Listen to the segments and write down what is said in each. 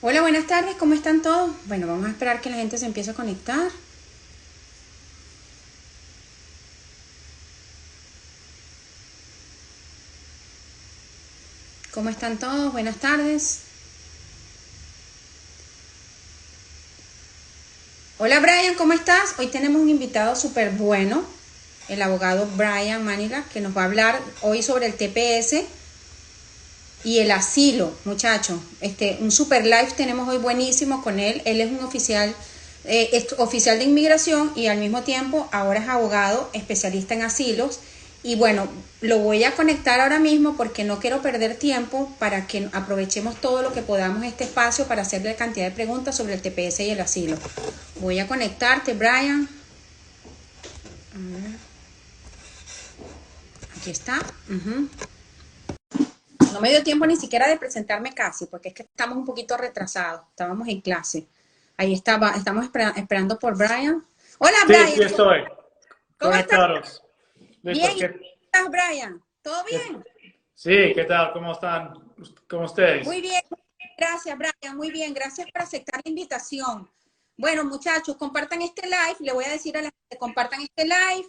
Hola, buenas tardes, ¿cómo están todos? Bueno, vamos a esperar que la gente se empiece a conectar. ¿Cómo están todos? Buenas tardes. Hola Brian, ¿cómo estás? Hoy tenemos un invitado súper bueno, el abogado Brian Manila, que nos va a hablar hoy sobre el TPS y el asilo, muchachos. Un super live tenemos hoy buenísimo con él. Él es un oficial, oficial de inmigración y al mismo tiempo ahora es abogado, especialista en asilos. Y bueno, lo voy a conectar ahora mismo porque no quiero perder tiempo para que aprovechemos todo lo que podamos este espacio para hacerle cantidad de preguntas sobre el TPS y el asilo. Voy a conectarte, Brian. Aquí está. No me dio tiempo ni siquiera de presentarme casi, porque es que estamos un poquito retrasados. Estábamos en clase. Ahí estaba, estamos esperando por Brian. Hola, Sí, Brian. sí estoy. ¿Cómo estás? Conectados. Bien. Listos. ¿Y cómo estás, Brian? ¿Todo bien? Sí, ¿qué tal? ¿Cómo están? ¿Cómo ustedes? Muy bien. Gracias, Brian. Muy bien. Gracias por aceptar la invitación. Bueno, muchachos, compartan este live. Le voy a decir a la gente, compartan este live.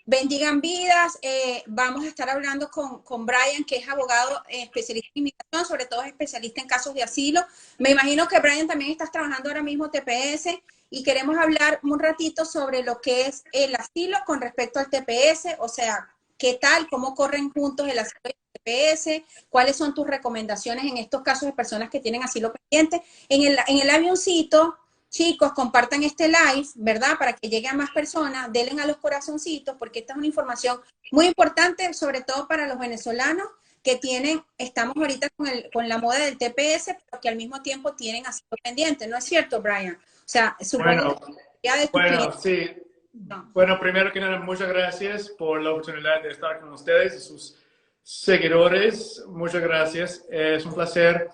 Bendigan vidas. Vamos a estar hablando con Brian, que es abogado especialista en inmigración, sobre todo es especialista en casos de asilo. Me imagino que Brian también estás trabajando ahora mismo TPS y queremos hablar un ratito sobre lo que es el asilo con respecto al TPS, o sea, qué tal, cómo corren juntos el asilo y el TPS, cuáles son tus recomendaciones en estos casos de personas que tienen asilo pendiente. En el avioncito, chicos, compartan este live, ¿verdad? Para que llegue a más personas, denle a los corazoncitos, porque esta es una información muy importante, sobre todo para los venezolanos que tienen, estamos ahorita con la moda del TPS, pero que al mismo tiempo tienen asilo pendiente, ¿no es cierto, Brian? O sea, supongo que Bueno, ya de tus bueno, clientes. sí. No. Bueno, primero que nada, muchas gracias por la oportunidad de estar con ustedes y sus seguidores. Muchas gracias. Es un placer.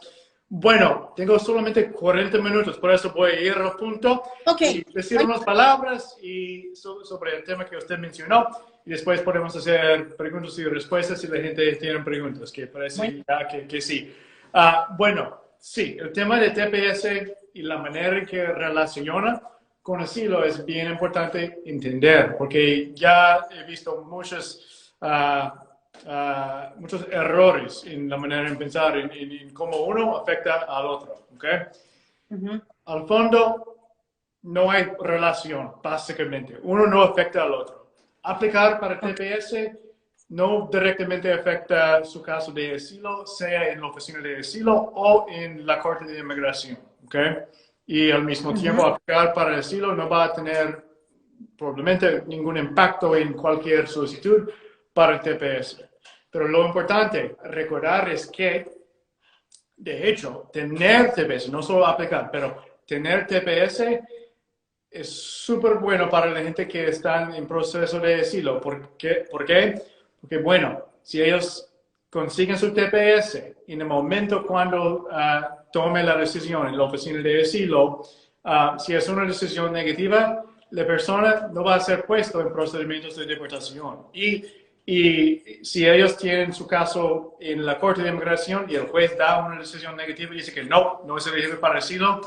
Bueno, tengo solamente 40 minutos, por eso voy a ir al punto Ok, y decir unas palabras sobre el tema que usted mencionó y después podemos hacer preguntas y respuestas si la gente tiene preguntas, que bueno, parece ya que sí. Bueno, sí, el tema de TPS y la manera en que relaciona con asilo es bien importante entender, porque ya he visto muchos errores en la manera de pensar, en cómo uno afecta al otro. ¿Okay? uh-huh. Al fondo, no hay relación, básicamente. Uno no afecta al otro. Aplicar para Ok, TPS no directamente afecta su caso de asilo, sea en la oficina de asilo o en la corte de inmigración. ¿Okay? Y al mismo uh-huh. tiempo, aplicar para el asilo no va a tener probablemente ningún impacto en cualquier solicitud para el TPS. Pero lo importante recordar es que, de hecho, tener TPS, no solo aplicar, pero tener TPS es súper bueno para la gente que está en proceso de asilo. ¿Por qué? Porque, bueno, si ellos consiguen su TPS en el momento cuando tome la decisión en la oficina de asilo, si es una decisión negativa, la persona no va a ser puesto en procedimientos de deportación. Y si ellos tienen su caso en la Corte de Inmigración y el juez da una decisión negativa y dice que no, no es elegible para asilo,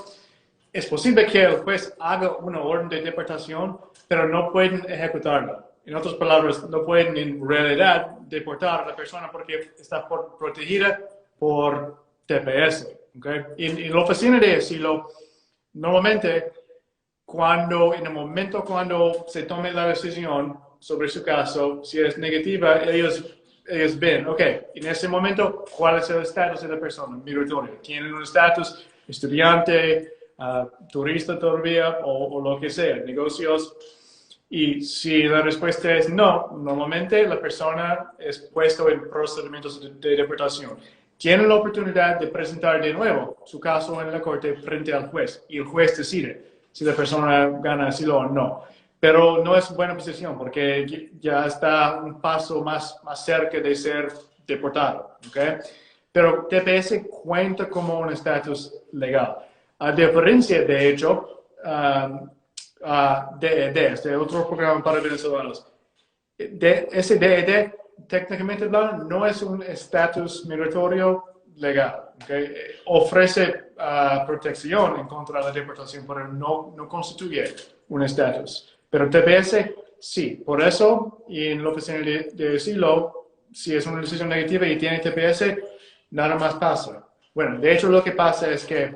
es posible que el juez haga una orden de deportación, pero no pueden ejecutarla. En otras palabras, no pueden en realidad deportar a la persona porque está protegida por TPS. ¿Okay? En la oficina de asilo, normalmente, en el momento cuando se tome la decisión sobre su caso, si es negativa, ellos ven, ok, en ese momento, ¿cuál es el estatus de la persona migratoria? ¿Tienen un estatus estudiante, turista todavía o lo que sea, negocios? Y si la respuesta es no, normalmente la persona es puesta en procedimientos de deportación. Tiene la oportunidad de presentar de nuevo su caso en la corte frente al juez y el juez decide si la persona gana asilo o no. Pero no es buena posición porque ya está un paso más cerca de ser deportado. ¿Okay? Pero TPS cuenta como un estatus legal. A diferencia, de hecho, DED, este otro programa para venezolanos. Ese DED, técnicamente hablando, no es un estatus migratorio legal. ¿Okay? Ofrece protección en contra de la deportación, pero no constituye un estatus. Pero TPS, sí. Por eso, y en la oficina de asilo, si es una decisión negativa y tiene TPS, nada más pasa. Bueno, de hecho lo que pasa es que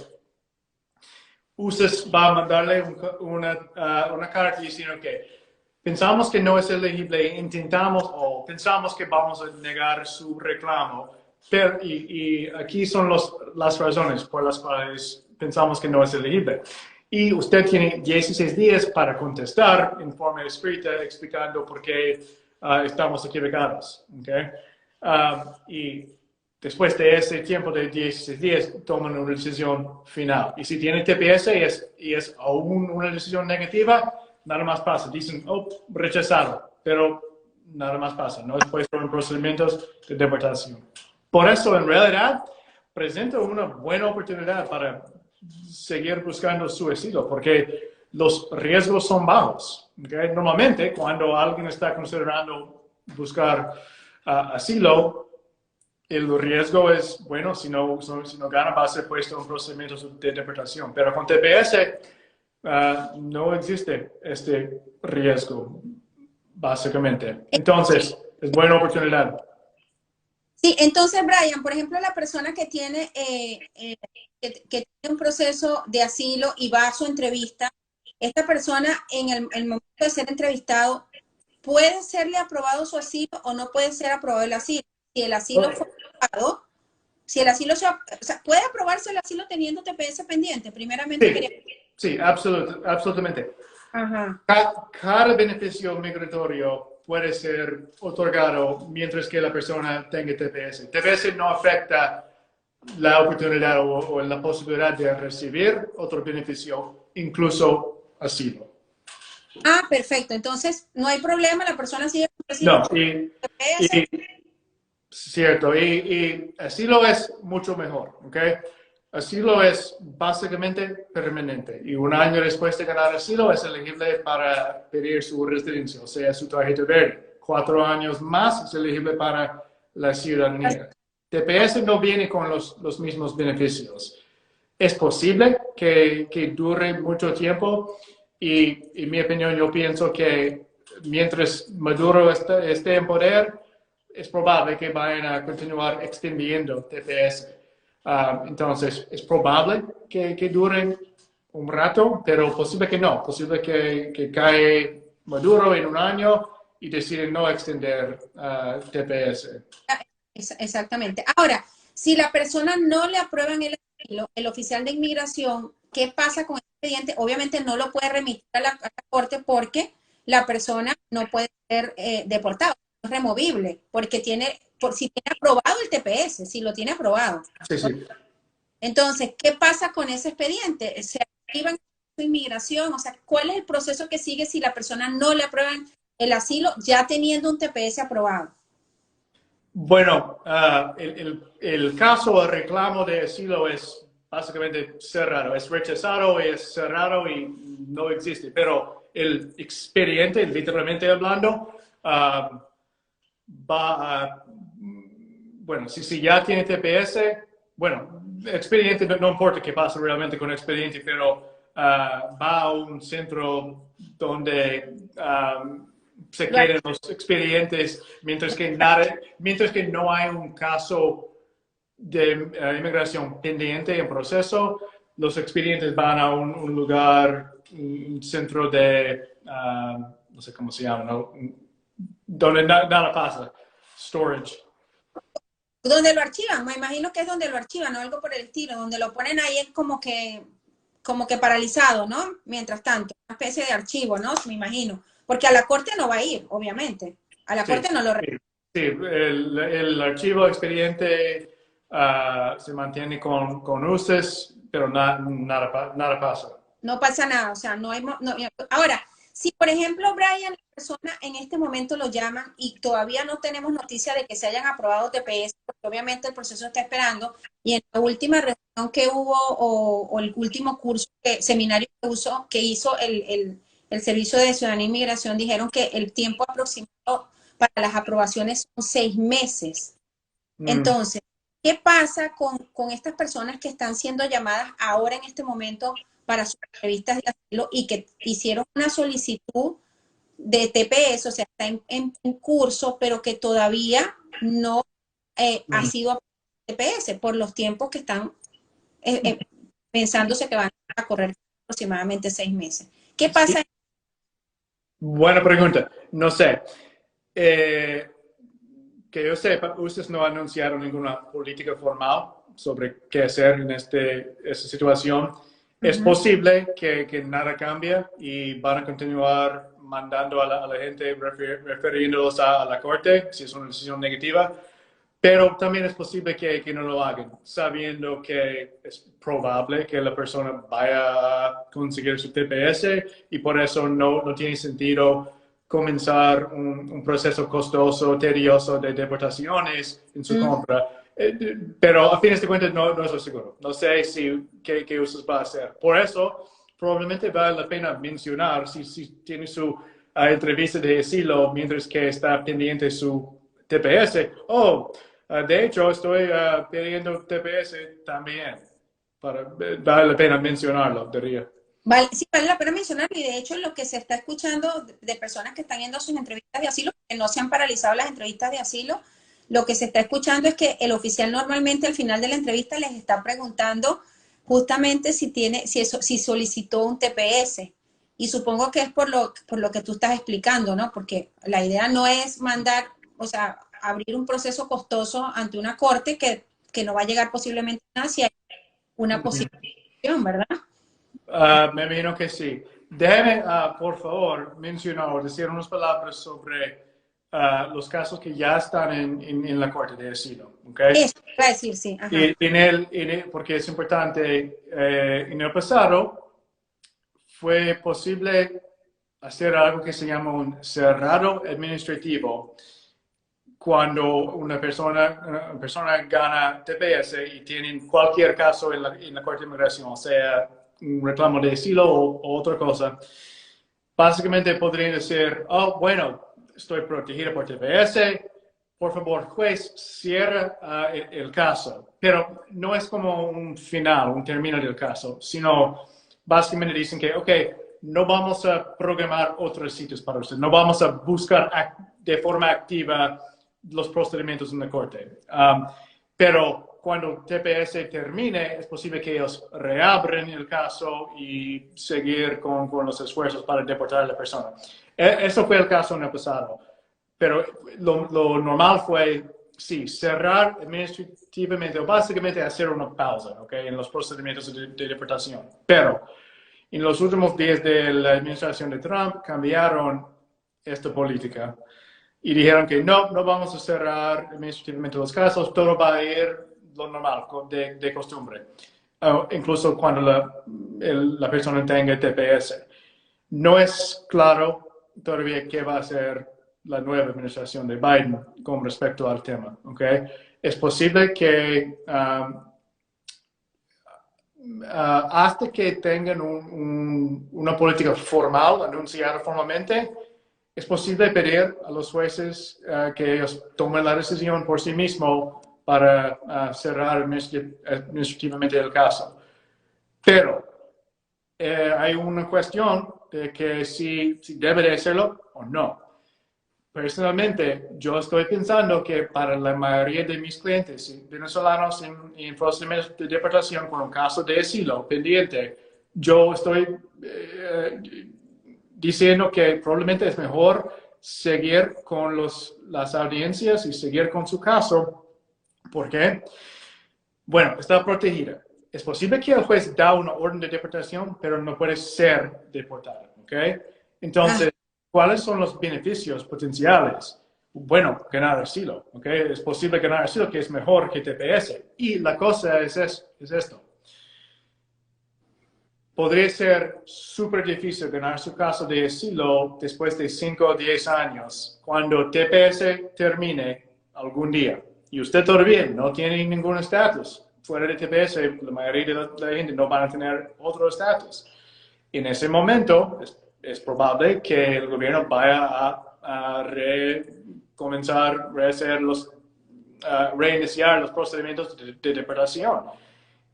usted va a mandarle una carta diciendo que pensamos que no es elegible, intentamos o pensamos que vamos a negar su reclamo, pero, y aquí son las razones por las cuales pensamos que no es elegible. Y usted tiene 16 días para contestar en forma escrita explicando por qué estamos equivocados. ¿Okay? Y después de ese tiempo de 16 días, toman una decisión final. Y si tiene TPS y es aún una decisión negativa, nada más pasa. Dicen, oh, rechazado, pero nada más pasa. No es puesto en procedimientos de deportación. Por eso, en realidad, presenta una buena oportunidad para seguir buscando su asilo, porque los riesgos son bajos. ¿Okay? Normalmente, cuando alguien está considerando buscar asilo, el riesgo es, bueno, si no gana, va a ser puesto en procedimientos de deportación. Pero con TPS no existe este riesgo, básicamente. Entonces, es buena oportunidad. Sí, entonces, Brian, por ejemplo, la persona que tiene, que tiene un proceso de asilo y va a su entrevista, esta persona en el momento de ser entrevistado, ¿puede serle aprobado su asilo o no puede ser aprobado el asilo? Si el asilo fue aprobado, si el asilo o sea, ¿puede aprobarse el asilo teniendo TPS pendiente? Primeramente Sí, quería... sí, absolutamente. Ajá. Cada beneficio migratorio puede ser otorgado mientras que la persona tenga TPS. TPS no afecta la oportunidad o la posibilidad de recibir otro beneficio, incluso asilo. Ah, perfecto. Entonces, no hay problema, la persona sigue con No, asilo y TPS. cierto, y asilo es mucho mejor, ¿ok? Asilo es básicamente permanente y un año después de ganar asilo es elegible para pedir su residencia, o sea, su tarjeta verde. 4 años más es elegible para la ciudadanía. TPS no viene con los mismos beneficios. Es posible que dure mucho tiempo y, en mi opinión, yo pienso que mientras Maduro esté en poder, es probable que vayan a continuar extendiendo TPS. Entonces, es probable que duren un rato, pero posible que no. Posible que cae Maduro en un año y deciden no extender TPS. Exactamente. Ahora, si la persona no le aprueban el asilo, el oficial de inmigración, ¿qué pasa con el expediente? Obviamente no lo puede remitir a la corte porque la persona no puede ser deportada, es removible, porque si tiene aprobado el TPS, si lo tiene aprobado. Sí, sí. Entonces, ¿qué pasa con ese expediente? ¿Se activa en su inmigración? O sea, ¿cuál es el proceso que sigue si la persona no le aprueban el asilo ya teniendo un TPS aprobado? Bueno, el caso o reclamo de asilo es básicamente cerrado, es rechazado, es cerrado y no existe, pero el expediente, literalmente hablando, va a, bueno, si ya tiene TPS, bueno, expediente, no importa qué pasa realmente con el expediente, pero va a un centro donde se queden los expedientes mientras que no hay un caso de inmigración pendiente en proceso. Los expedientes van a un lugar, un centro de, no sé cómo se llama, ¿no? Donde nada pasa, storage. Donde lo archivan, me imagino que es donde lo archivan o algo por el estilo, donde lo ponen ahí es como que paralizado, ¿no? Mientras tanto, una especie de archivo, ¿no? Me imagino. Porque a la corte no va a ir, obviamente. A la Sí, corte no lo... sí, sí. El archivo expediente se mantiene con ustedes, pero nada pasa. No pasa nada, o sea, no hay... Ahora, si por ejemplo, Brian, la persona en este momento lo llaman y todavía no tenemos noticia de que se hayan aprobado TPS, porque obviamente el proceso está esperando, y en la última reunión que hubo o el último curso, seminario que hizo el Servicio de Ciudadanía e Inmigración, dijeron que el tiempo aproximado para las aprobaciones son 6 meses. Mm. Entonces, ¿Qué pasa con estas personas que están siendo llamadas ahora en este momento para sus entrevistas de asilo y que hicieron una solicitud de TPS, o sea, está en curso, pero que todavía no ha sido TPS por los tiempos que están pensándose que van a correr aproximadamente 6 meses? ¿Qué pasa? Buena pregunta. No sé. Que yo sepa, ustedes no anunciaron ninguna política formal sobre qué hacer en esta situación. Es posible que nada cambie y van a continuar mandando a la gente, refiriéndolos a la corte, si es una decisión negativa. Pero también es posible que no lo hagan, sabiendo que es probable que la persona vaya a conseguir su TPS y por eso no tiene sentido comenzar un proceso costoso, tedioso de deportaciones en su contra. Pero a fines de cuentas no estoy seguro. No sé qué usos va a hacer. Por eso probablemente vale la pena mencionar si tiene su entrevista de asilo mientras que está pendiente su TPS. De hecho, estoy pidiendo TPS también. Vale la pena mencionarlo, diría. Vale, sí, vale la pena mencionarlo y de hecho lo que se está escuchando de personas que están yendo a sus entrevistas de asilo, que no se han paralizado las entrevistas de asilo, lo que se está escuchando es que el oficial normalmente al final de la entrevista les está preguntando justamente si solicitó un TPS. Y supongo que es por lo que tú estás explicando, ¿no? Porque la idea no es mandar, o sea, abrir un proceso costoso ante una corte que no va a llegar posiblemente a nada si hay una posición, ¿verdad? Me imagino que sí. Déjeme, por favor, mencionar o decir unas palabras sobre los casos que ya están en la Corte de Asilo. ¿Okay? Eso, iba a decir, sí. Ajá. Porque es importante, en el pasado fue posible hacer algo que se llama un cerrado administrativo. Cuando una persona gana TPS y tienen cualquier caso en la Corte de Inmigración, sea un reclamo de asilo o otra cosa, básicamente podrían decir, bueno, estoy protegida por TPS, por favor, juez, cierra el caso. Pero no es como un final, un término del caso, sino básicamente dicen que, ok, no vamos a programar otros sitios para usted, no vamos a buscar de forma activa los procedimientos en la corte. Pero cuando TPS termine, es posible que ellos reabren el caso y seguir con los esfuerzos para deportar a la persona. Eso fue el caso en el pasado. Pero lo normal fue, sí, cerrar administrativamente o básicamente hacer una pausa, ¿okay? En los procedimientos de deportación. Pero en los últimos días de la administración de Trump cambiaron esta política y dijeron que no vamos a cerrar administrativamente los casos, todo va a ir lo normal, de costumbre, incluso cuando la persona tenga TPS. No es claro todavía qué va a hacer la nueva administración de Biden con respecto al tema. ¿Okay? Es posible que hasta que tengan una política formal, anunciada formalmente, es posible pedir a los jueces que ellos tomen la decisión por sí mismos para cerrar administrativamente el caso. Pero hay una cuestión de que si debe de hacerlo o no. Personalmente, yo estoy pensando que para la mayoría de mis clientes venezolanos en procedimientos de deportación con un caso de asilo pendiente, yo estoy diciendo que probablemente es mejor seguir con las audiencias y seguir con su caso. ¿Por qué? Bueno, está protegida. Es posible que el juez da una orden de deportación, pero no puede ser deportada. ¿Okay? Entonces, ¿cuáles son los beneficios potenciales? Bueno, ganar asilo. ¿Okay? Es posible ganar asilo, que es mejor que TPS. Y la cosa es esto. Podría ser súper difícil ganar su caso de asilo después de 5 o 10 años, cuando TPS termine algún día. Y usted todavía no tiene ningún estatus. Fuera de TPS, la mayoría de la gente no van a tener otro estatus. En ese momento, es probable que el gobierno vaya a comenzar a hacer reiniciar los procedimientos de deportación.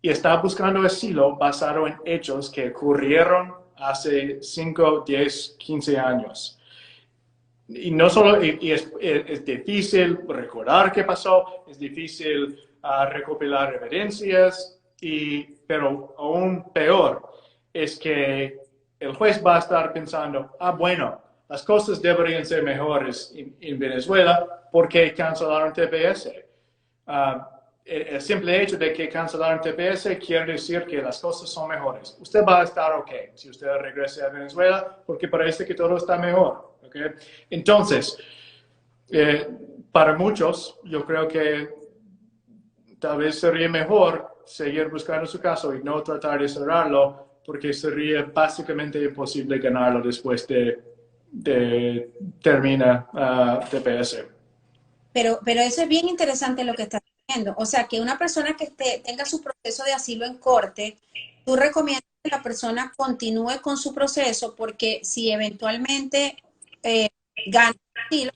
Y está buscando asilo basado en hechos que ocurrieron hace 5, 10, 15 años. Y no solo, es difícil recordar qué pasó, es difícil recopilar evidencias, pero aún peor es que el juez va a estar pensando, bueno, las cosas deberían ser mejores en Venezuela porque cancelaron TPS. El simple hecho de que cancelaron TPS quiere decir que las cosas son mejores. Usted va a estar ok si usted regrese a Venezuela porque parece que todo está mejor. ¿Okay? Entonces, para muchos, yo creo que tal vez sería mejor seguir buscando su caso y no tratar de cerrarlo porque sería básicamente imposible ganarlo después de termina TPS. Pero eso es bien interesante lo que estás diciendo. O sea, que una persona que tenga su proceso de asilo en corte, tú recomiendas que la persona continúe con su proceso porque si eventualmente gana asilo,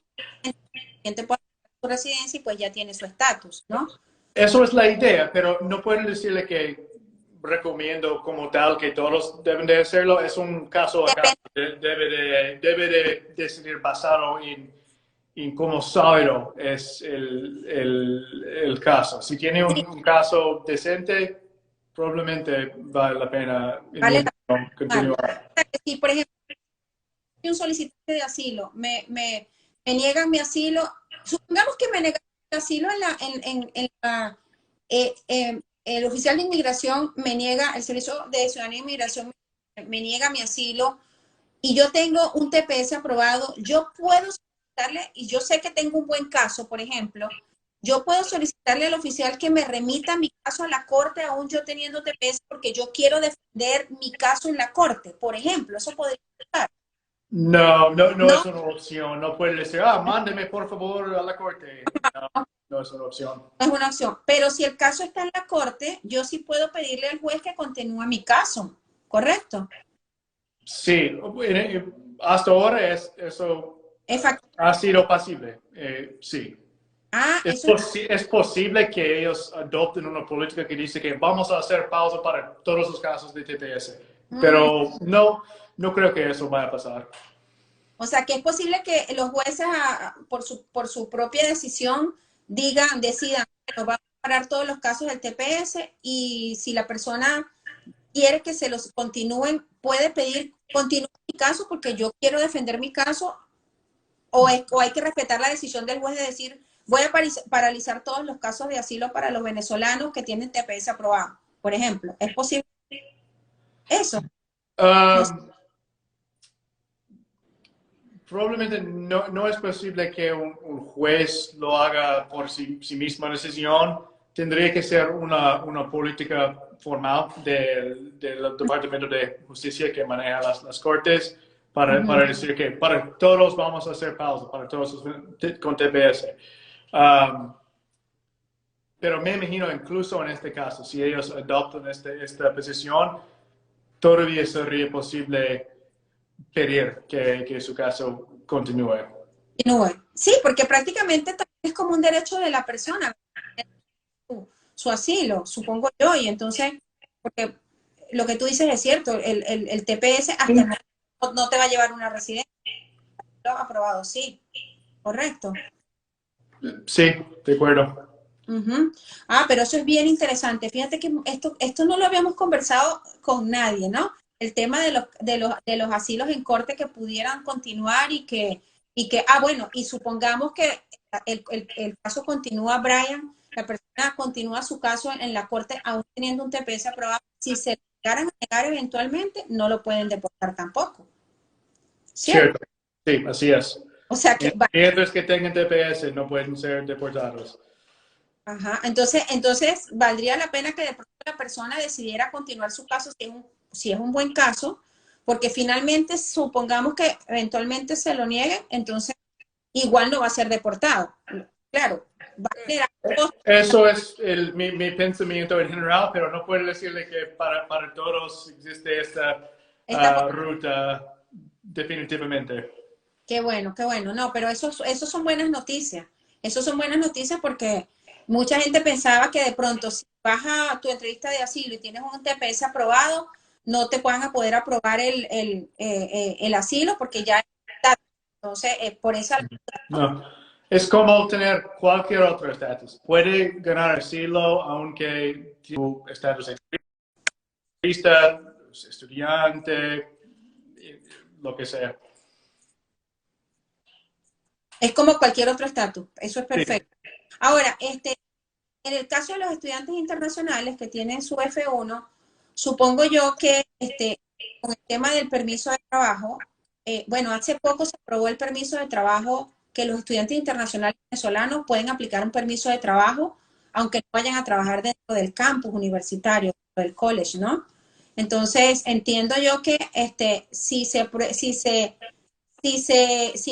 puede su residencia y pues ya tiene su estatus, ¿no? Eso es la idea, pero no pueden decirle que recomiendo como tal que todos deben de hacerlo. Es un caso a caso. Debe de decidir basado en cómo sólido es el caso. Si tiene un caso decente, probablemente vale la pena Vale continuar. Si, por ejemplo, un solicitante de asilo me niegan mi asilo, supongamos que me negan mi asilo el oficial de inmigración me niega, el Servicio de Ciudadanía e Inmigración me niega mi asilo y yo tengo un TPS aprobado, yo puedo solicitarle, y yo sé que tengo un buen caso, por ejemplo, yo puedo solicitarle al oficial que me remita mi caso a la corte, aún yo teniendo TPS, porque yo quiero defender mi caso en la corte, por ejemplo, eso podría estar. No es una opción. No puede decir, mándeme por favor a la corte. No es una opción. No es una opción. Pero si el caso está en la corte, yo sí puedo pedirle al juez que continúe mi caso, ¿correcto? Sí, hasta ahora eso ha sido posible. Sí. Es posible que ellos adopten una política que dice que vamos a hacer pausa para todos los casos de TPS, pero no creo que eso vaya a pasar. O sea, que es posible que los jueces, por su propia decisión, decidan, bueno, vamos a parar todos los casos del TPS y si la persona quiere que se los continúen, puede pedir, continúe mi caso porque yo quiero defender mi caso, o hay que respetar la decisión del juez de decir, voy a paralizar todos los casos de asilo para los venezolanos que tienen TPS aprobado, por ejemplo. ¿Es posible eso? Probablemente no es posible que un juez lo haga por sí misma decisión. Tendría que ser una política formal del Departamento de Justicia que maneja las cortes para decir que para todos vamos a hacer pausa, para todos con TPS. Pero me imagino incluso en este caso, si ellos adoptan esta posición, todavía sería posible pedir que su caso continúe. Sí, porque prácticamente también es como un derecho de la persona, su asilo, supongo yo, y entonces, porque lo que tú dices es cierto, el TPS hasta no te va a llevar una residencia, lo ha aprobado, sí, correcto. Sí, de acuerdo. Pero eso es bien interesante. Fíjate que esto no lo habíamos conversado con nadie, ¿no? El tema de los asilos en corte que pudieran continuar bueno, y supongamos que el caso continúa, Brian, la persona continúa su caso en la corte aún teniendo un TPS aprobado. Si se llegaran a negar eventualmente, no lo pueden deportar tampoco. ¿Cierto? Sí, así es. O sea que mientras que tengan TPS no pueden ser deportados. Entonces valdría la pena que de pronto la persona decidiera continuar su caso si es un buen caso, porque finalmente supongamos que eventualmente se lo nieguen, entonces igual no va a ser deportado. Claro, va a generar eso es mi pensamiento en general, pero no puedo decirle que para todos existe esta ruta definitivamente. Qué bueno. No, pero eso son buenas noticias. Eso son buenas noticias porque Mucha gente pensaba que de pronto si vas a tu entrevista de asilo y tienes un TPS aprobado, no te puedan a poder aprobar el asilo porque ya está. Entonces, por esa... No, es como tener cualquier otro estatus. Puede ganar asilo aunque tu estatus es turista, estudiante, lo que sea. Es como cualquier otro estatus, eso es Sí. perfecto. Ahora, en el caso de los estudiantes internacionales que tienen su F1, supongo yo que con el tema del permiso de trabajo, bueno, hace poco se aprobó el permiso de trabajo que los estudiantes internacionales venezolanos pueden aplicar un permiso de trabajo aunque no vayan a trabajar dentro del campus universitario, del college, ¿no? Entonces, entiendo yo que si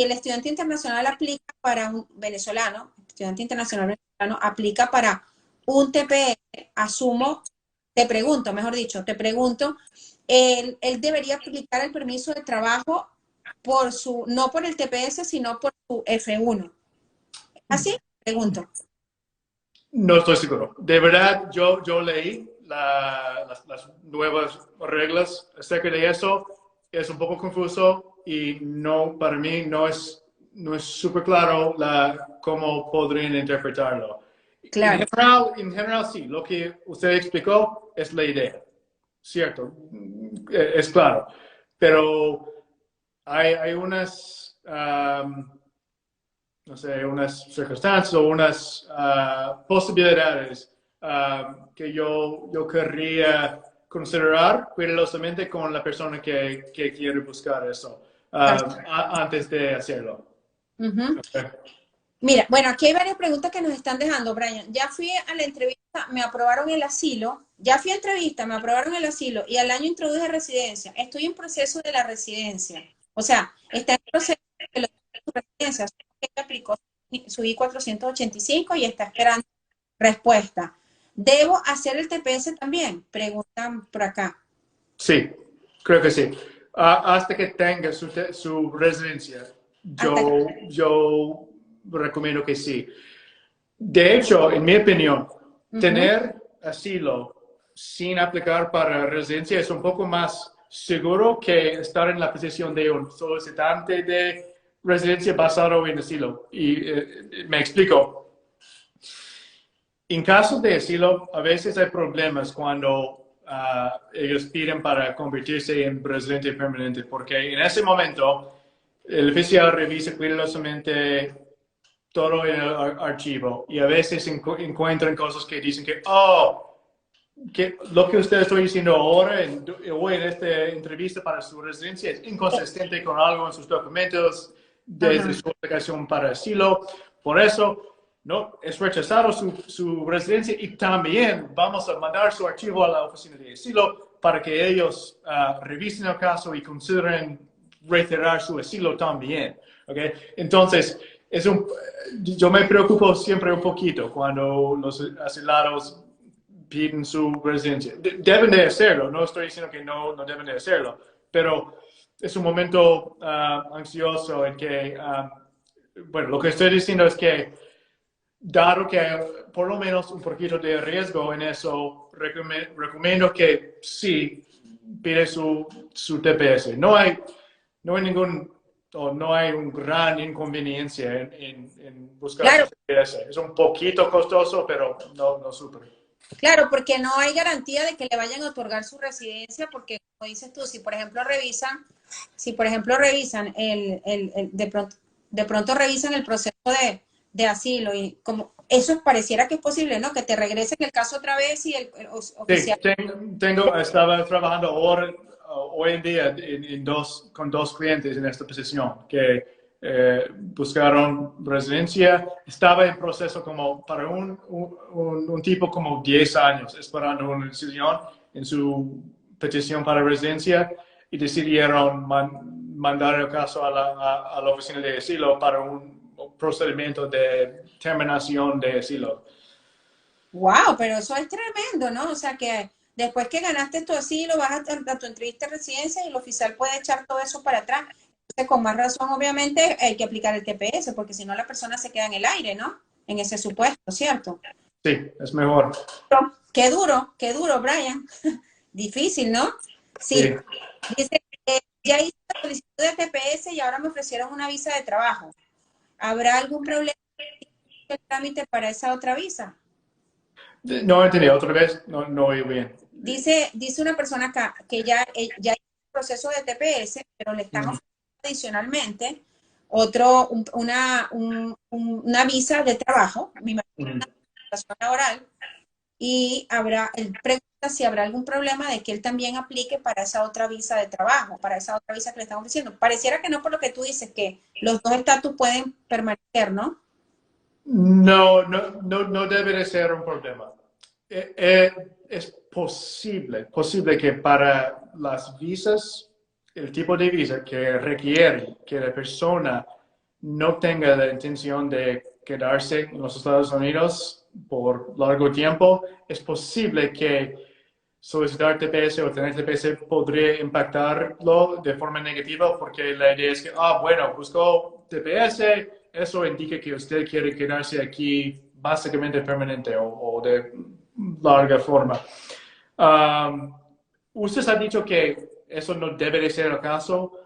el estudiante internacional aplica para un venezolano, estudiante internacional venezolano aplica para un TPS, asumo, te pregunto, mejor dicho, te pregunto, él debería aplicar el permiso de trabajo no por el TPS, sino por su F1. ¿Así? Pregunto. No estoy seguro. De verdad, yo leí las nuevas reglas acerca de eso. Es un poco confuso y no, para mí no es súper claro cómo podrían interpretarlo. Claro. En general, sí, lo que usted explicó es la idea. Cierto, es claro. Pero hay unas... no sé, unas circunstancias o unas posibilidades que yo querría considerar cuidadosamente con la persona que quiere buscar eso antes de hacerlo. Uh-huh. Okay. Mira, bueno, aquí hay varias preguntas que nos están dejando, Brian. Ya fui a la entrevista, me aprobaron el asilo. Ya fui a entrevista, me aprobaron el asilo y al año introduje residencia. Estoy en proceso de la residencia. O sea, está en proceso de su residencia. Ella aplicó su I-485 y está esperando respuesta. ¿Debo hacer el TPS también? Preguntan por acá. Sí, creo que sí. Hasta que tenga su residencia, Hasta que... yo recomiendo que sí. De hecho, en mi opinión, Ujú. tener asilo sin aplicar para residencia es un poco más seguro que estar en la posición de un solicitante de residencia basado en asilo. Y me explico. En caso de asilo, a veces hay problemas cuando ellos piden para convertirse en residente permanente, porque en ese momento el oficial revisa cuidadosamente todo en el archivo y a veces encuentran cosas que dicen que lo que usted está diciendo ahora hoy en esta entrevista para su residencia es inconsistente con algo en sus documentos desde Ajá. su aplicación para asilo. Por eso, no es rechazado su residencia y también vamos a mandar su archivo a la oficina de asilo para que ellos revisen el caso y consideren reiterar su asilo también. ¿Okay? Entonces, yo me preocupo siempre un poquito cuando los asilados piden su residencia. Deben de hacerlo, no estoy diciendo que no deben de hacerlo, pero es un momento ansioso en que, bueno, lo que estoy diciendo es que, dado que hay por lo menos un poquito de riesgo en eso, recomiendo que sí pide su TPS. No hay ningún, o no hay un gran inconveniencia en buscar su Claro, TPS. Es un poquito costoso, pero no súper. claro, porque no hay garantía de que le vayan a otorgar su residencia, porque como dices tú, si por ejemplo revisan de pronto revisan el proceso de asilo y como eso pareciera que es posible, ¿no? Que te regresen el caso otra vez y el Sí, oficial. estaba trabajando hoy en día con dos clientes en esta posición que buscaron residencia. Estaba en proceso como para un tipo como 10 años esperando una decisión en su petición para residencia y decidieron mandar el caso a la oficina de asilo para un procedimiento de terminación de asilo. Wow, pero eso es tremendo, ¿no? O sea que después que ganaste tu asilo, vas a tu entrevista de residencia y el oficial puede echar todo eso para atrás. Entonces, con más razón, obviamente, hay que aplicar el TPS, porque si no la persona se queda en el aire, ¿no? En ese supuesto, ¿cierto? Sí, es mejor. Qué duro, Brian. Difícil, ¿no? Sí. Sí. Dice, ya hice la solicitud de TPS y ahora me ofrecieron una visa de trabajo. ¿Habrá algún problema en el trámite para esa otra visa? No entendí, otra vez, no oí bien. Dice una persona acá que ya hizo el proceso de TPS, pero le están ofreciendo adicionalmente una visa de trabajo, me imagino una relación laboral, y él pregunta si habrá algún problema de que él también aplique para esa otra visa de trabajo, para esa otra visa que le están ofreciendo. Pareciera que no, por lo que tú dices, que los dos estatus pueden permanecer, ¿no? No debe de ser un problema. Es posible que para las visas, el tipo de visa que requiere que la persona no tenga la intención de quedarse en los Estados Unidos por largo tiempo, es posible que solicitar TPS o tener TPS podría impactarlo de forma negativa porque la idea es que, bueno, buscó TPS, eso indica que usted quiere quedarse aquí básicamente permanente o de larga forma. Usted ha dicho que eso no debe de ser el caso,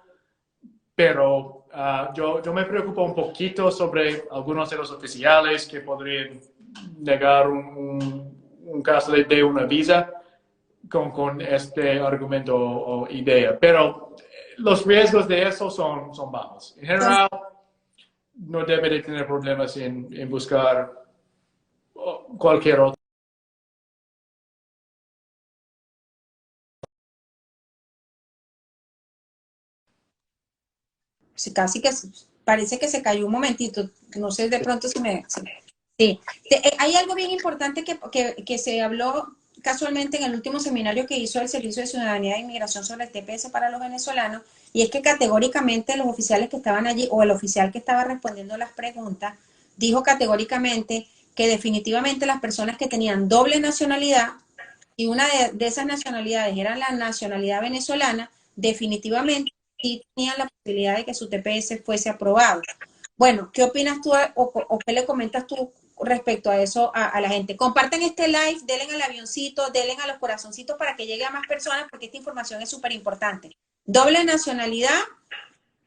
pero yo me preocupo un poquito sobre algunos de los oficiales que podrían negar un caso de una visa con este argumento o idea. Pero los riesgos de eso son bajos. En general, no debe de tener problemas en buscar cualquier otro. Sí, casi que parece que se cayó un momentito. No sé de pronto si me... Sí. Hay algo bien importante que se habló casualmente en el último seminario que hizo el Servicio de Ciudadanía e Inmigración sobre el TPS para los venezolanos, y es que categóricamente los oficiales que estaban allí, o el oficial que estaba respondiendo las preguntas, dijo categóricamente que definitivamente las personas que tenían doble nacionalidad, y una de esas nacionalidades era la nacionalidad venezolana, definitivamente sí tenían la posibilidad de que su TPS fuese aprobado. Bueno, ¿qué opinas tú o qué le comentas tú respecto a eso a la gente? Compartan este live, denle al avioncito, denle a los corazoncitos para que llegue a más personas, porque esta información es súper importante. Doble nacionalidad,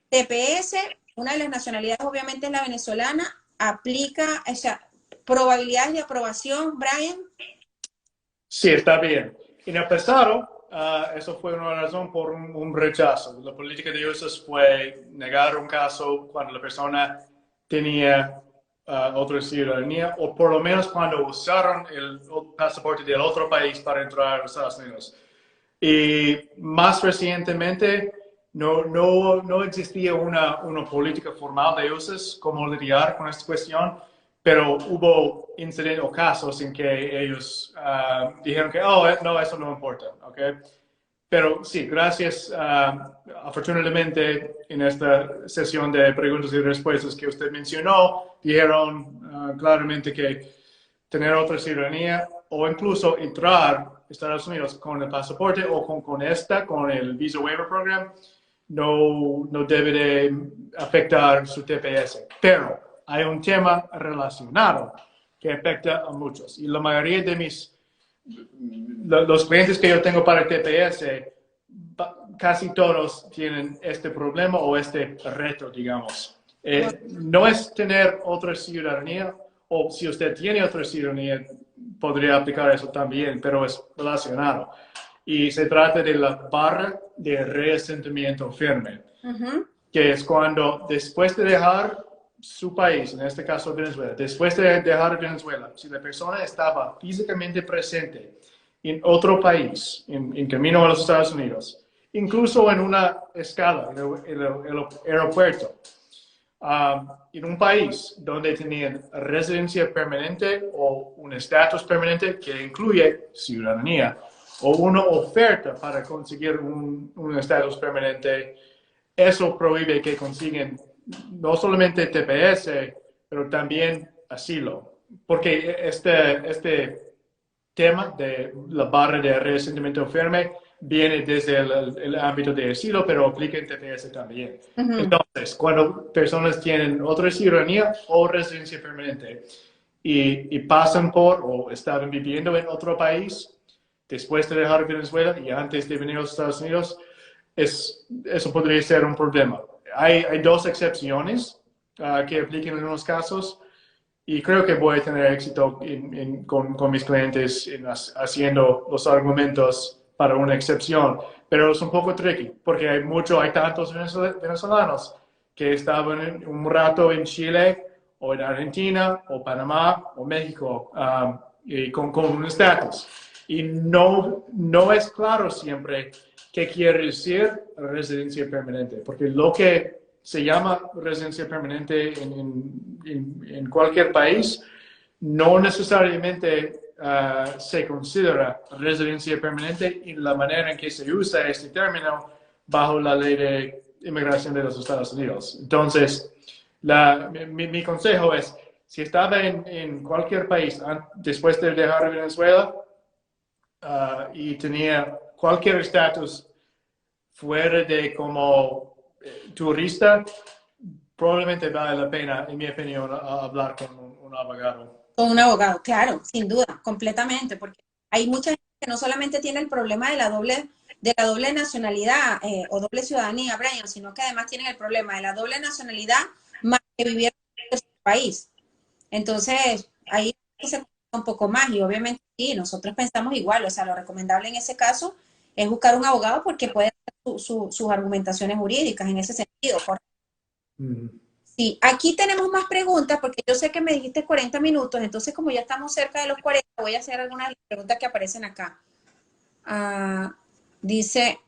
TPS, una de las nacionalidades obviamente es la venezolana, aplica, o sea, probabilidades de aprobación, Brian. Sí, está bien. En el pasado, eso fue una razón por un rechazo. La política de USAS fue negar un caso cuando la persona tenía otra ciudadanía, o por lo menos cuando usaron el pasaporte del otro país para entrar a los Estados Unidos. Y más recientemente, no existía una política formal de USAS cómo lidiar con esta cuestión, pero hubo incidentes o casos en que ellos dijeron que, no, eso no importa, ¿ok? Pero sí, gracias. Afortunadamente, en esta sesión de preguntas y respuestas que usted mencionó, dijeron claramente que tener otra ciudadanía o incluso entrar a Estados Unidos con el pasaporte o con el Visa Waiver Program, no debe de afectar su TPS. Pero hay un tema relacionado que afecta a muchos. Y la mayoría de los clientes que yo tengo para el TPS, casi todos tienen este problema o este reto, digamos. No es tener otra ciudadanía, o si usted tiene otra ciudadanía, podría aplicar eso también, pero es relacionado. Y se trata de la barra de reasentamiento firme, que es cuando después de dejar su país, en este caso Venezuela, después de dejar Venezuela, si la persona estaba físicamente presente en otro país, en camino a los Estados Unidos, incluso en una escala en el aeropuerto, en un país donde tenían residencia permanente o un estatus permanente que incluye ciudadanía o una oferta para conseguir un estatus permanente, eso prohíbe que consigan no solamente TPS, pero también asilo. Porque este tema de la barra de resentimiento firme viene desde el ámbito de asilo, pero aplica en TPS también. Entonces, cuando personas tienen otra ciudadanía o residencia permanente y pasan por o estaban viviendo en otro país después de dejar Venezuela y antes de venir a los Estados Unidos, eso podría ser un problema. Hay dos excepciones que apliquen en unos casos y creo que voy a tener éxito con mis clientes haciendo los argumentos para una excepción, pero es un poco tricky porque hay tantos venezolanos que estaban un rato en Chile o en Argentina o Panamá o México y con un estatus. Y no es claro siempre qué quiere decir residencia permanente, porque lo que se llama residencia permanente en cualquier país no necesariamente se considera residencia permanente en la manera en que se usa este término bajo la ley de inmigración de los Estados Unidos. Entonces, mi consejo es, si estaba en cualquier país después de dejar Venezuela y tenía cualquier estatus fuera de como turista, probablemente vale la pena, en mi opinión, hablar con un abogado. Con un abogado, claro, sin duda, completamente, porque hay mucha gente que no solamente tiene el problema de la doble nacionalidad o doble ciudadanía, Brian, sino que además tienen el problema de la doble nacionalidad más que vivir en su país. Entonces, ahí se complica un poco más y obviamente sí, nosotros pensamos igual, o sea, lo recomendable en ese caso es buscar un abogado porque puede hacer sus argumentaciones jurídicas en ese sentido. Sí, aquí tenemos más preguntas porque yo sé que me dijiste 40 minutos, entonces como ya estamos cerca de los 40, voy a hacer algunas de las preguntas que aparecen acá. Dice,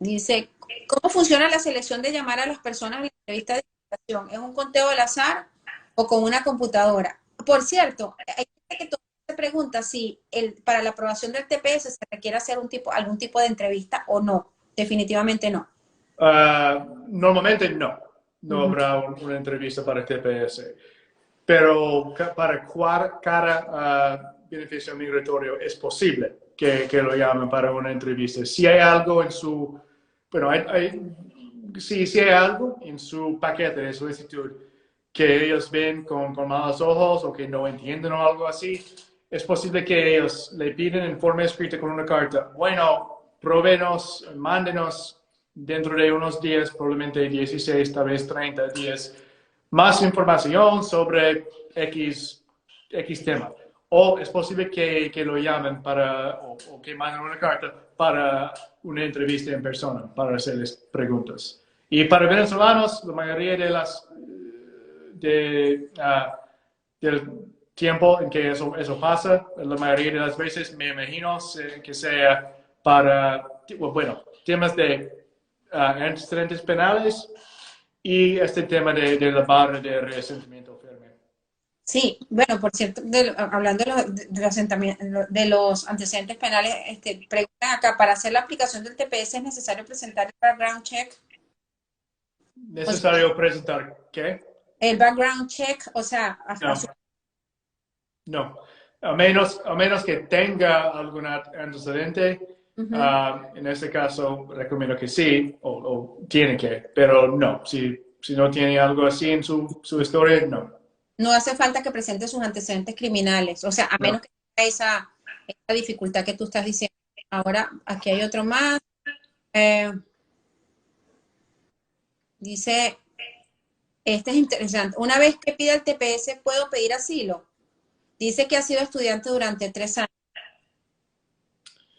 dice, ¿cómo funciona la selección de llamar a las personas en la entrevista de invitación? ¿Es un conteo al azar o con una computadora? Por cierto, hay gente que se pregunta si para la aprobación del TPS se requiere hacer algún tipo de entrevista o no. Definitivamente no. Normalmente no habrá una entrevista para TPS, pero para cada beneficio migratorio es posible que lo llamen para una entrevista. Si hay algo en su, bueno, si hay algo en su paquete de solicitud que ellos ven con malos ojos o que no entienden o algo así, es posible que ellos le piden en forma escrita con una carta, bueno, próbenos, mándenos dentro de unos días, probablemente 16, tal vez 30 días, más información sobre X tema. O es posible que lo llamen o que manden una carta para una entrevista en persona, para hacerles preguntas. Y para venezolanos, la mayoría del tiempo en que eso pasa, la mayoría de las veces me imagino que sea para, bueno, temas de antecedentes penales y este tema de la barra de resentimiento firme. Sí, bueno, por cierto, hablando de los antecedentes penales, preguntan acá, para hacer la aplicación del TPS es necesario presentar el background check. ¿Necesario presentar qué? El background check, o sea, no. A menos que tenga algún antecedente, en este caso recomiendo que sí, o tiene que, pero no. Si no tiene algo así en su historia, no. No hace falta que presente sus antecedentes criminales, o sea, a menos que tenga esa dificultad que tú estás diciendo. Ahora, aquí hay otro más. Dice, este es interesante. Una vez que pida el TPS, ¿puedo pedir asilo? Dice que ha sido estudiante durante 3 años.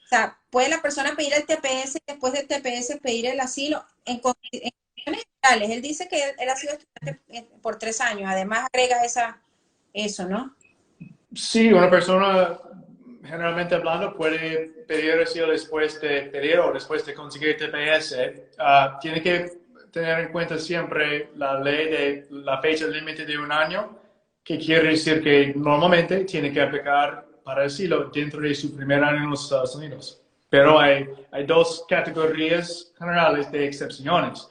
O sea, ¿puede la persona pedir el TPS y después del TPS pedir el asilo? En condiciones generales, él dice que él ha sido estudiante por 3 años. Además, agrega eso, ¿no? Sí, una persona, generalmente hablando, puede pedir asilo después de pedir o después de conseguir TPS. Tiene que tener en cuenta siempre la ley de la fecha límite de 1 año, que quiere decir que normalmente tiene que aplicar para asilo dentro de su primer año en los Estados Unidos. Pero hay 2 categorías generales de excepciones.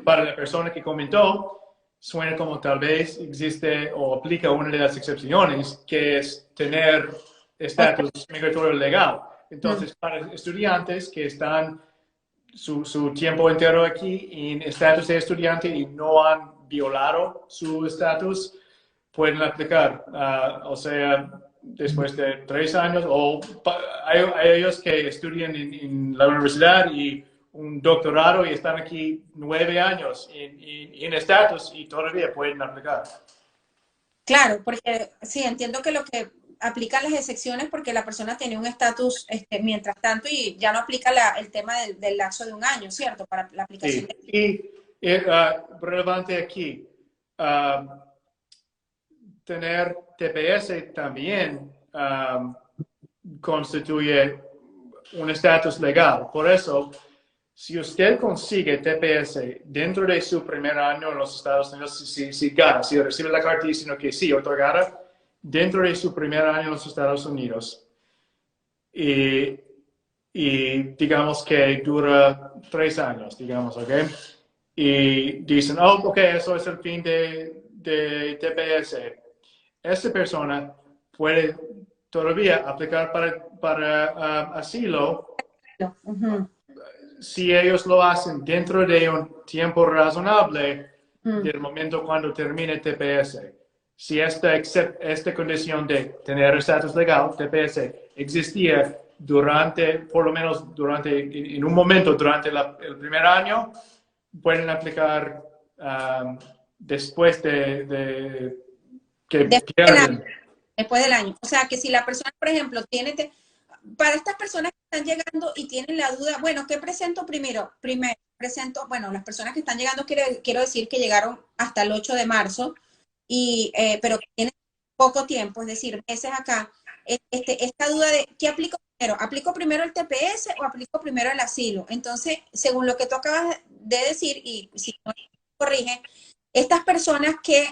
Para la persona que comentó, suena como tal vez existe o aplica una de las excepciones, que es tener estatus migratorio legal. Entonces, para estudiantes que están su tiempo entero aquí en estatus de estudiante y no han violado su estatus, pueden aplicar. O sea, después de 3 años, o hay ellos que estudian en la universidad y un doctorado y están aquí 9 años en estatus y todavía pueden aplicar. Claro, porque sí, entiendo que lo que aplican las excepciones porque la persona tenía un estatus mientras tanto y ya no aplica el tema del lapso de un año, ¿cierto? Para la aplicación Sí, de... y relevante aquí, tener TPS también constituye un estatus legal. Por eso, si usted consigue TPS dentro de su primer año en los Estados Unidos, si gana, si recibe la carta diciendo que sí, otorgada, dentro de su primer año en los Estados Unidos, y, y digamos que dura 3 años, digamos, ¿ok? Y dicen, oh, ok, eso es el fin de TPS. Esa persona puede todavía aplicar para asilo Ujú, si ellos lo hacen dentro de un tiempo razonable ujú. del momento cuando termine TPS. Si esta condición de tener estatus legal, TPS, existía por lo menos en un momento durante el primer año, pueden aplicar después de que Después del año, pierden. después del año. O sea, que si la persona, por ejemplo, para estas personas que están llegando y tienen la duda, bueno, ¿qué presento primero? Primero presento, bueno, las personas que están llegando, quiero decir que llegaron hasta el 8 de marzo, pero que tienen poco tiempo, es decir, meses acá, esta duda de, ¿qué aplico primero? ¿Aplico primero el TPS o aplico primero el asilo? Entonces, según lo que tú acabas de decir, y si no me corrige, estas personas que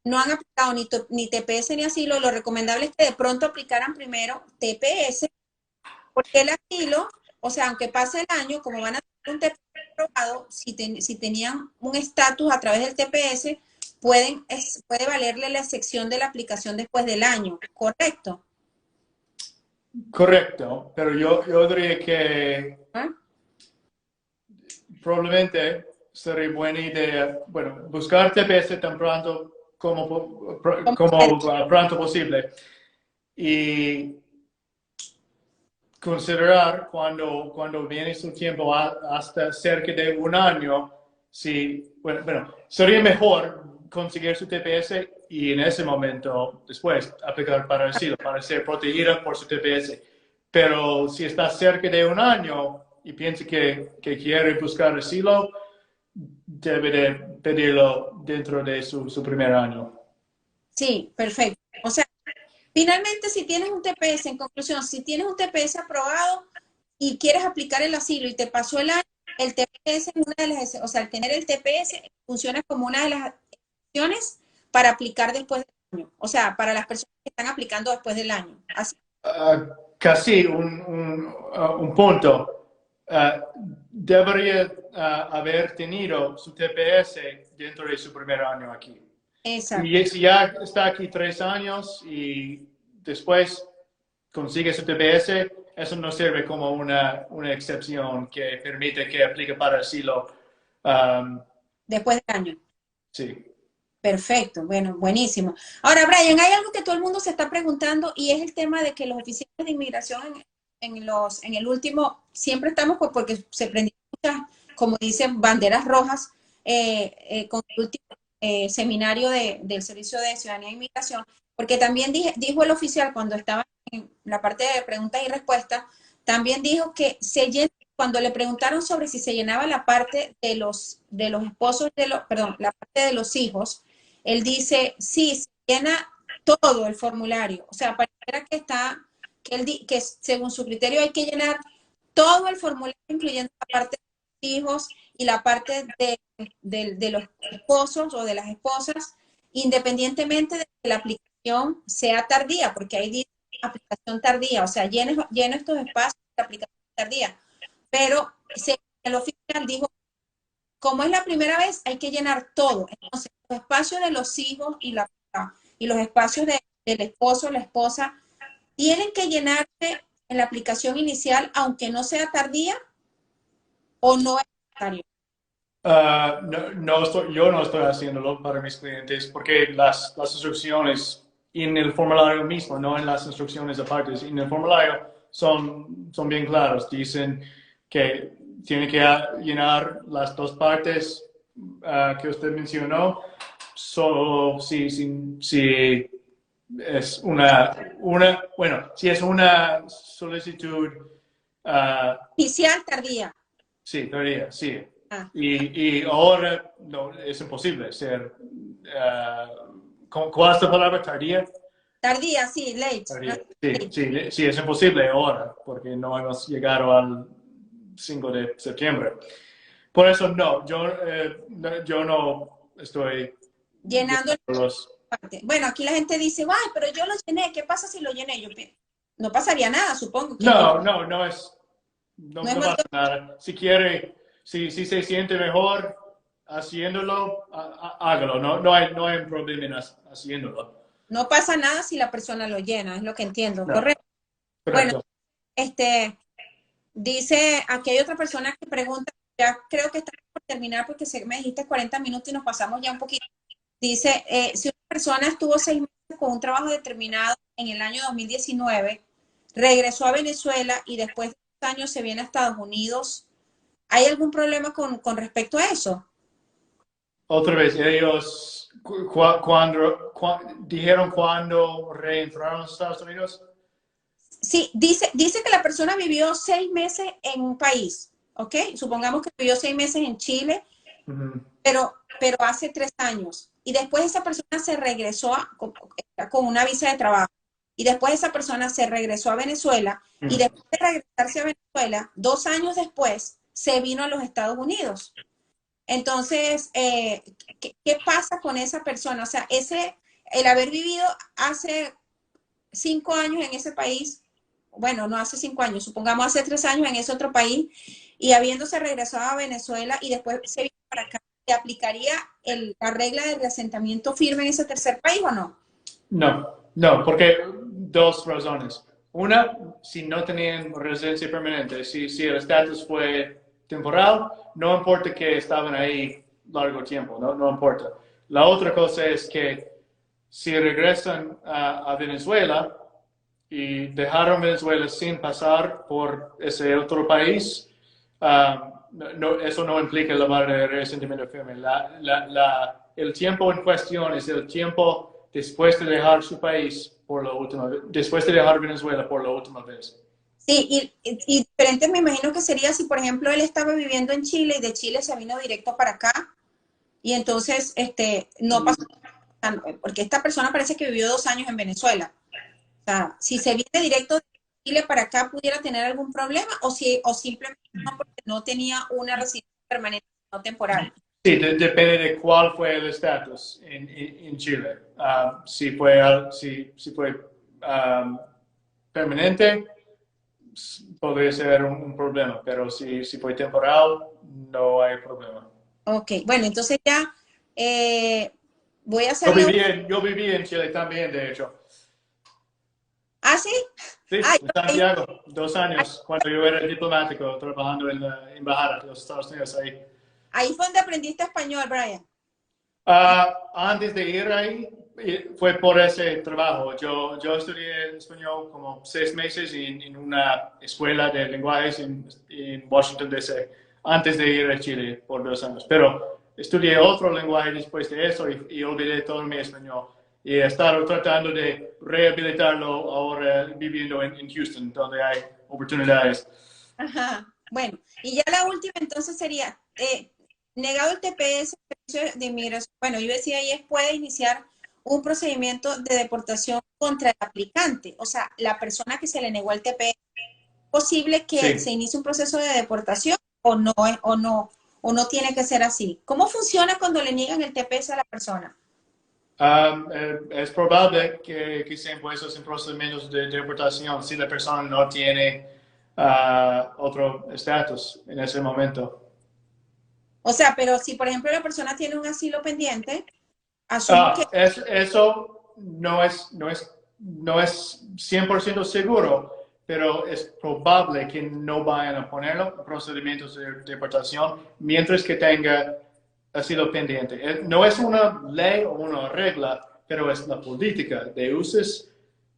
no han aplicado ni TPS ni asilo, lo recomendable es que de pronto aplicaran primero TPS porque el asilo, o sea, aunque pase el año, como van a tener un TPS aprobado, si tenían un estatus a través del TPS, puede valerle la excepción de la aplicación después del año, ¿correcto? Correcto, pero yo diría que ¿Ah? probablemente sería buena idea, bueno, buscar TPS tan pronto ¿Cómo como se- pronto posible y considerar cuando viene su tiempo hasta cerca de un año, si, bueno, sería mejor conseguir su TPS y en ese momento después aplicar para asilo, para ser protegida por su TPS. Pero si está cerca de un año y piensa que quiere buscar asilo, debe de pedirlo dentro de su primer año. Sí, perfecto. O sea, finalmente, si tienes un TPS, en conclusión, si tienes un TPS aprobado y quieres aplicar el asilo y te pasó el año, el TPS es una de las, o sea, el tener el TPS funciona como una de las opciones para aplicar después del año. O sea, para las personas que están aplicando después del año. Así. Casi un punto. Debería haber tenido su TPS dentro de su primer año aquí. Exacto. Si ya está aquí 3 años y después consigue su TPS, eso no sirve como una excepción que permite que aplique para asilo. Um, Después del año. sí. Perfecto, bueno, buenísimo. Ahora, Brian, hay algo que todo el mundo se está preguntando y es el tema de que los oficiales de inmigración en el último, siempre estamos porque se prendieron muchas, como dicen, banderas rojas con el último seminario del Servicio de Ciudadanía e Inmigración, porque también dijo el oficial cuando estaba en la parte de preguntas y respuestas, también dijo que cuando le preguntaron sobre si se llenaba la parte de los esposos, perdón, la parte de los hijos, él dice, sí, se llena todo el formulario. O sea, pareciera que según su criterio hay que llenar todo el formulario, incluyendo la parte de los hijos y la parte de los esposos o de las esposas, independientemente de que la aplicación sea tardía, porque ahí dice aplicación tardía, o sea, lleno estos espacios de aplicación tardía. Pero el oficial dijo como es la primera vez, hay que llenar todo. Entonces, los espacios de los hijos y los espacios del esposo, la esposa, tienen que llenarse en la aplicación inicial, aunque no sea tardía o no es necesario. Yo no estoy haciéndolo para mis clientes porque las instrucciones en el formulario mismo, no en las instrucciones aparte, en el formulario son bien claros. Dicen que tiene que llenar las dos partes que usted mencionó. Solo si es bueno, si es una solicitud, Inicial, tardía. sí, todavía, sí. Ah, Y ahora no, es imposible ser, ¿cuál es la palabra? Tardía. tardía, sí, late. Tardía. Sí, Late. sí, es imposible ahora, porque no hemos llegado al 5 de septiembre. Por eso no, yo no estoy Llenando el llenando los... parte. Bueno, aquí la gente dice, ay, pero yo lo llené, ¿qué pasa si lo llené? No pasaría nada, supongo que no. No es, No es no muy... pasa nada. Si quiere, si se siente mejor haciéndolo, hágalo. No hay un problema en haciéndolo. No pasa nada si la persona lo llena, es lo que entiendo, No, ¿correcto? Bueno, correcto. este, dice, aquí hay otra persona que pregunta, ya creo que está por terminar porque me dijiste 40 minutos y nos pasamos ya un poquito. Dice, si una persona estuvo 6 meses con un trabajo determinado en el año 2019, regresó a Venezuela y después de 2 años se viene a Estados Unidos, ¿hay algún problema con respecto a eso? Otra vez, ellos dijeron cuando reentraron a los Estados Unidos. Sí, dice que la persona vivió 6 meses en un país, ¿ok? Supongamos que vivió 6 meses en Chile, Ujú. pero hace 3 años. Y después esa persona se regresó con una visa de trabajo. Y después esa persona se regresó a Venezuela. Y Ujú. después de regresarse a Venezuela, 2 años después, se vino a los Estados Unidos. Entonces, ¿qué pasa con esa persona? O sea, el haber vivido hace 5 años en ese país, bueno, no hace 5 años, supongamos hace 3 años en ese otro país, y habiéndose regresado a Venezuela y después se vino para acá, ¿se aplicaría la regla de reasentamiento firme en ese tercer país o no? No, porque dos razones. Una, si no tenían residencia permanente, si el estatus fue temporal, no importa que estaban ahí largo tiempo, no importa. La otra cosa es que si regresan a Venezuela y dejaron Venezuela sin pasar por ese otro país, eso no implica la barra de resentimiento firme. El tiempo en cuestión es el tiempo después de dejar su país por la última vez, después de dejar Venezuela por la última vez. Sí, y diferente me imagino que sería si, por ejemplo, él estaba viviendo en Chile y de Chile se vino directo para acá y entonces no pasó, porque esta persona parece que vivió 2 años en Venezuela. O sea, si se viene directo de Chile para acá, ¿pudiera tener algún problema? O simplemente no, porque no tenía una residencia permanente, no temporal. Sí, depende de cuál fue el estatus en Chile. Si fue permanente, podría ser un problema, pero si fue temporal, no hay problema. Ok, bueno, entonces ya voy a hacerle un... Yo viví en Chile también, de hecho. ¿Ah, sí? Sí, Ah, en Santiago, 2 años, cuando yo era diplomático, trabajando en la embajada de los Estados Unidos ahí. ahí fue donde aprendiste español, Brian. Antes de ir ahí, fue por ese trabajo. Yo estudié español como 6 meses en una escuela de lenguajes en Washington, D.C., antes de ir a Chile por 2 años. Pero estudié otro lenguaje después de eso y olvidé todo mi español. Y he estado tratando de rehabilitarlo ahora viviendo en Houston, donde hay oportunidades. Ajá. Bueno, y ya la última entonces sería, negado el TPS de inmigración, bueno, yo decía ahí es puede iniciar un procedimiento de deportación contra el aplicante, o sea, la persona que se le negó el TPS, ¿es posible que se Sí. inicie un proceso de deportación o no, o no tiene que ser así? ¿Cómo funciona cuando le niegan el TPS a la persona? Es probable que sean puestos en procedimientos de deportación si la persona no tiene otro estatus en ese momento. O sea, pero si por ejemplo la persona tiene un asilo pendiente, asumo que Eso no es 100% seguro, pero es probable que no vayan a ponerlo en procedimientos de deportación mientras que tenga asilo pendiente. No es una ley o una regla, pero es la política de UCES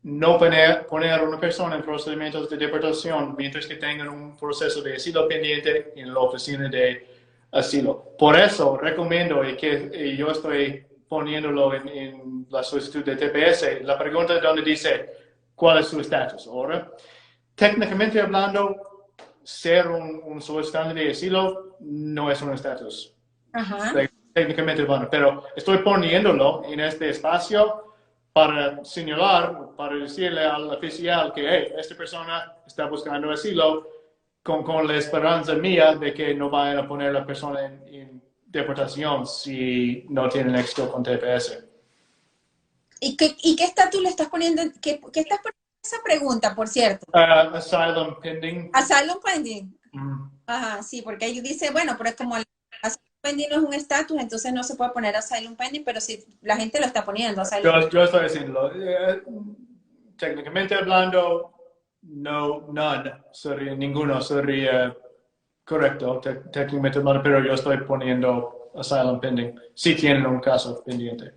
no poner a una persona en procedimientos de deportación mientras que tengan un proceso de asilo pendiente en la oficina de asilo. Por eso recomiendo y yo estoy poniéndolo en la solicitud de TPS, la pregunta donde dice cuál es su estatus. Ahora, técnicamente hablando, ser un solicitante de asilo no es un estatus. Técnicamente hablando, pero estoy poniéndolo en este espacio para señalar, para decirle al oficial que hey, esta persona está buscando asilo con la esperanza mía de que no vayan a poner a la persona en deportación si no tienen éxito con TPS. ¿Y qué estatus le estás poniendo? ¿Qué estás poniendo esa pregunta, por cierto? Asylum pending. Asylum pending. Ajá, sí, porque ahí dice, bueno, pero es como asylum pending no es un estatus, entonces no se puede poner asylum pending, pero si la gente lo está poniendo. Yo estoy diciendo, técnicamente hablando, ninguno sería correcto, técnicamente hablando, pero yo estoy poniendo asylum pending, si tienen un caso pendiente.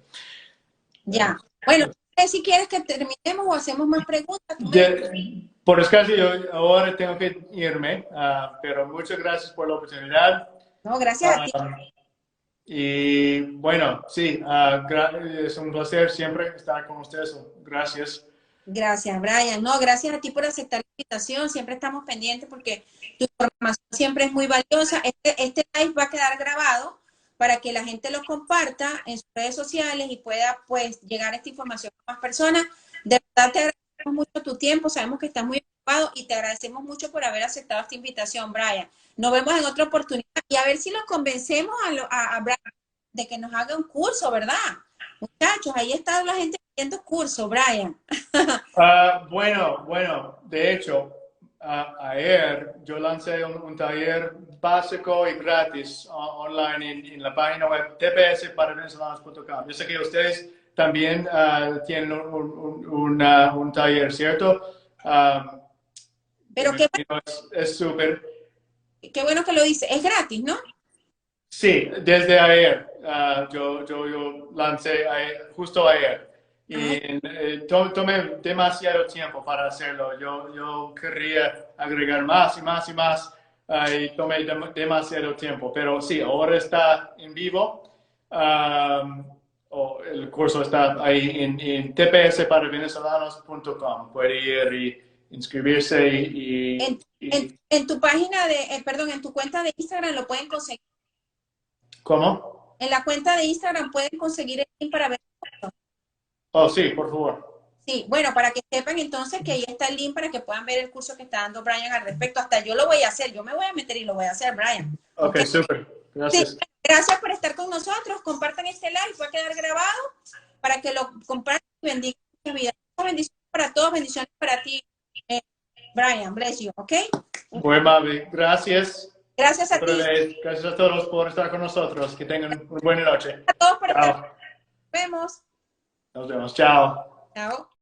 Ya, bueno, si quieres que terminemos o hacemos más preguntas. Por desgracia, yo ahora tengo que irme, pero muchas gracias por la oportunidad. No, gracias a ti. Y bueno, sí, es un placer siempre estar con ustedes. Gracias. Gracias, Brian. No, gracias a ti por aceptar la invitación. Siempre estamos pendientes porque tu información siempre es muy valiosa. Este live va a quedar grabado para que la gente lo comparta en sus redes sociales y pueda pues llegar esta información a más personas. De verdad te agradecemos mucho tu tiempo. Sabemos que estás muy ocupado y te agradecemos mucho por haber aceptado esta invitación, Brian. Nos vemos en otra oportunidad y a ver si los convencemos a Brian de que nos haga un curso, ¿verdad? Muchachos, ahí está la gente pidiendo curso, Brian. Bueno, de hecho, ayer yo lancé un taller básico y gratis online en la página web tpsparavenezolanos.com. Yo sé que ustedes también tienen un taller, ¿cierto? Pero es súper. Qué bueno que lo dice. Es gratis, ¿no? Sí, desde ayer. Yo lancé justo ayer. Y tomé demasiado tiempo para hacerlo. Yo quería agregar más y más y más. Y tomé demasiado tiempo. Pero sí, ahora está en vivo. El curso está ahí en tpsparavenezolanos.com. Puede ir y inscribirse en tu página de, perdón, en tu cuenta de Instagram lo pueden conseguir. ¿Cómo? En la cuenta de Instagram pueden conseguir el link para ver. Oh, sí, por favor. Sí, bueno, para que sepan entonces que ahí está el link para que puedan ver el curso que está dando Brian al respecto. Hasta yo lo voy a hacer, yo me voy a meter y lo voy a hacer, Brian. Ok, súper. Gracias. Sí, gracias por estar con nosotros. Compartan este live, va a quedar grabado para que lo compartan y bendigan sus vidas. Bendiciones para todos, bendiciones para ti, Brian. Bless you, ¿ok? Muy amable. Gracias. Gracias a ti. Gracias a todos por estar con nosotros. Que tengan una buena noche. A todos por estar. Nos vemos. Nos vemos. Chao. Chao.